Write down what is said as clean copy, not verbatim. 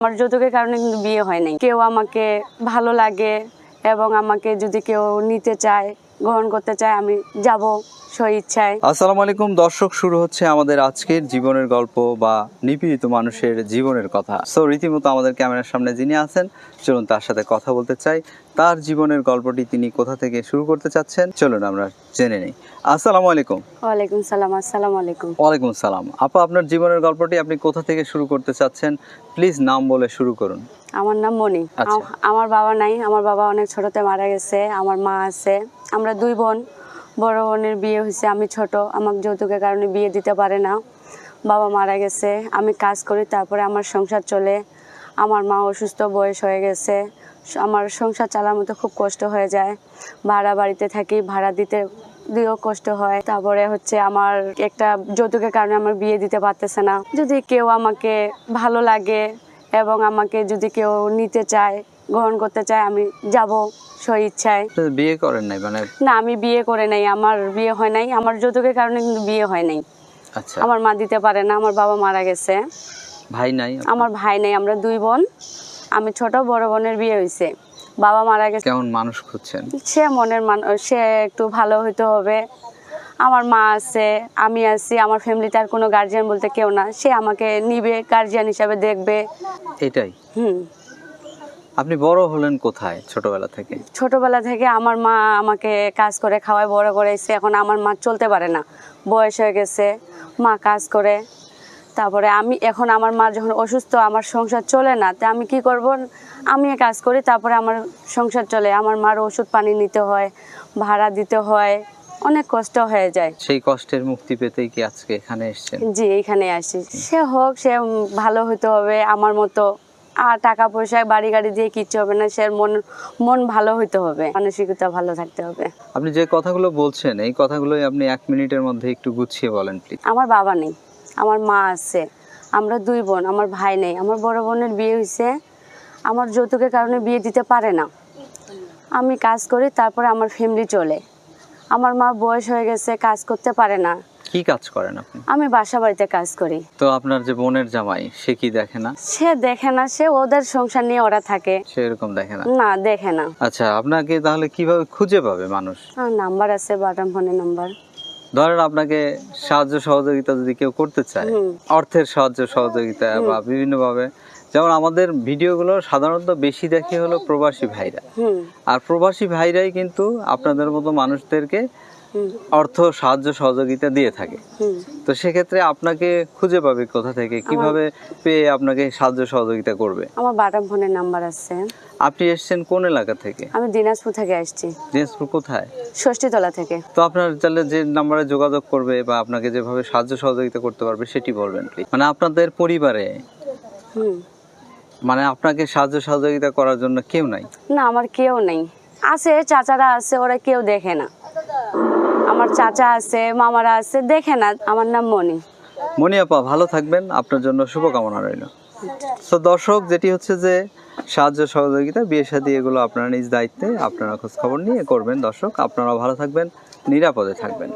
আমার যৌতুকের কারণে কিন্তু বিয়ে হয় নাই। কেউ আমাকে ভালো লাগে এবং আমাকে যদি কেউ নিতে চায়, গ্রহণ করতে চায়, আমি যাব স্বইচ্ছায়। আসসালামু আলাইকুম দর্শক, শুরু হচ্ছে আমাদের আজকের জীবনের গল্প বা নিপীড়িত মানুষের জীবনের কথা। সো রীতিমতো আমাদের ক্যামেরার সামনে যিনি আছেন, চলুন তার সাথে কথা বলতে চাই। তার জীবনের গল্পটি তিনি কোথা থেকে শুরু করতে চাচ্ছেন, চলুন আমরা জেনে নিই। আসসালামু আলাইকুম। ওয়ালাইকুম সালাম। আসসালামু আলাইকুম। ওয়ালাইকুম সালাম। আপা, আপনার জীবনের গল্পটি আপনি কোথা থেকে শুরু করতে চাচ্ছেন? প্লিজ নাম বলে শুরু করুন। আমার নাম মনি। আচ্ছা। আমার বাবা নাই, আমার বাবা অনেক ছোটতে মারা গেছে। আমার মা আছে। আমরা দুই বোন। বড় বোনের বিয়ে হয়েছে, আমি ছোট। আমাকে যৌতুকের কারণে বিয়ে দিতে পারে না, বাবা মারা গেছে। আমি কাজ করি, তারপরে আমার সংসার চলে। আমার মা অসুস্থ, বয়স হয়ে গেছে। আমার সংসার চালার মতো খুব কষ্ট হয়ে যায়। ভাড়া বাড়িতে থাকি, ভাড়া দিয়েও কষ্ট হয়। তারপরে হচ্ছে আমার একটা যৌতুকের কারণে আমার বিয়ে দিতে পারতেছে না। যদি কেউ আমাকে ভালো লাগে এবং আমাকে যদি কেউ নিতে চায়, গ্রহণ করতে চায়, আমি যাব স্বইচ্ছায়। বিয়ে করেন নাই মানে? না, আমি বিয়ে করে নাই, আমার বিয়ে হয় নাই। আমার যৌতুকের কারণে কিন্তু বিয়ে হয় নাই। আচ্ছা। আমার মা দিতে পারে না, আমার বাবা মারা গেছে। ভাই নাই? আমার ভাই নাই, আমরা দুই বোন। আমি ছোট, বড় বোনের বিয়ে হয়েছে, বাবা মারা গেছে। কেমন মানুষ খুঁজছেন? সে মনের সে একটু ভালো হইতে হবে। আমার মা আছে, আমি আছি, আমার ফ্যামিলিতে আর কোনো গার্জিয়ান বলতে কেউ না। সে আমাকে নিবে, গার্জিয়ান হিসাবে দেখবে। এটাই। আপনি বড় হলেন কোথায় ছোটবেলা থেকে? ছোটবেলা থেকে আমার মা আমাকে কাজ করে খাওয়ায় বড় করেছে। এখন আমার মা চলতে পারে না, বয়স হয়ে গেছে। মা কাজ করে, তারপরে এখন আমার মা যখন অসুস্থ, আমার সংসার চলে না, তা আমি কি করব? আমি কাজ করি, তারপরে আমার সংসার চলে। আমার মার ওষুধ পানি নিতে হয়, ভাড়া দিতে হয়, অনেক কষ্ট হয়ে যায়। সেই কষ্টের মুক্তি পেতেই কি আজকে এখানে এসেছেন? জি, এখানে আসি। সে হোক, সে ভালো হতে হবে আমার মতো। আর টাকা পয়সা, বাড়ি গাড়ি দিয়ে কিচ্ছু হবে না। সে মন ভালো হইতে হবে, মানসিকতা ভালো থাকতে হবে। আপনি যে কথাগুলো বলছেন, এই কথাগুলোই আপনি 1 মিনিটের মধ্যে একটু গুছিয়ে বলেন প্লিজ। আমার বাবা নেই, আমার মা আছে। আমরা দুই বোন, আমার ভাই নেই। আমার বড় বোনের বিয়ে হয়েছে, আমার যৌতুকের কারণে বিয়ে দিতে পারে না। আমি কাজ করি, তারপরে আমার ফ্যামিলি চলে। আমার মা বয়স হয়ে গেছে, কাজ করতে পারে না। কি কাজ করেন আপনি? আমি বাসা বাড়িতে কাজ করি। তো আপনার যে বোনের জামাই, সে কি দেখে না? সে দেখে না, সে ওদের সংসার নিয়ে ওরা থাকে। সে এরকম দেখে না? না, দেখে না। আচ্ছা, আপনাকে তাহলে কিভাবে খুঁজে পাবে মানুষ? নাম্বার আছে, বাটাম ফোনের নাম্বার। ধরেন আপনাকে সাহায্য সহযোগিতা যদি কেউ করতে চায়, অর্থের সাহায্য সহযোগিতা বা বিভিন্নভাবে, যেমন আমাদের ভিডিওগুলো সাধারণত বেশি দেখে হলো প্রবাসী ভাইরা। আর প্রবাসী ভাইরাই কিন্তু আপনাদের মতো মানুষদেরকে অর্থ সাহায্য সহযোগিতা দিয়ে থাকে। তো সেক্ষেত্রে আপনাকে খুঁজে পাবে কোথা থেকে, কিভাবে পেয়ে আপনাকে সাহায্য সহযোগিতা করবে? আমার বাটাম ফোনের নাম্বার আছে। আপনি এসেছেন কোন এলাকা থেকে? আমি দিনাজপুর থেকে আসছি। দিনাজপুর কোথায়? ষষ্ঠীতলা থেকে। তো আপনার তাহলে যে নাম্বারে যোগাযোগ করবে বা আপনাকে যেভাবে সাহায্য সহযোগিতা করতে পারবে সেটি বলবেন প্লিজ। মানে আপনাদের পরিবারে মানে আপনাকে সাহায্য সহযোগিতা করার জন্য কেউ নাই? না, আমার কেউ নেই। আছে, চাচারা আছে, ওরা কেউ দেখে না। আমার চাচা আছে, মামারা আছে, দেখে না। আমার নাম মনি। মনি আপা, ভালো থাকবেন, আপনার জন্য শুভকামনা রইল। তো দর্শক, যেটি হচ্ছে যে সাহায্য সহযোগিতা, বিয়ে শাদী, এগুলো আপনারা নিজ দায়িত্বে আপনারা খোঁজ খবর নিয়ে করবেন। দর্শক, আপনারা ভালো থাকবেন, নিরাপদে থাকবেন।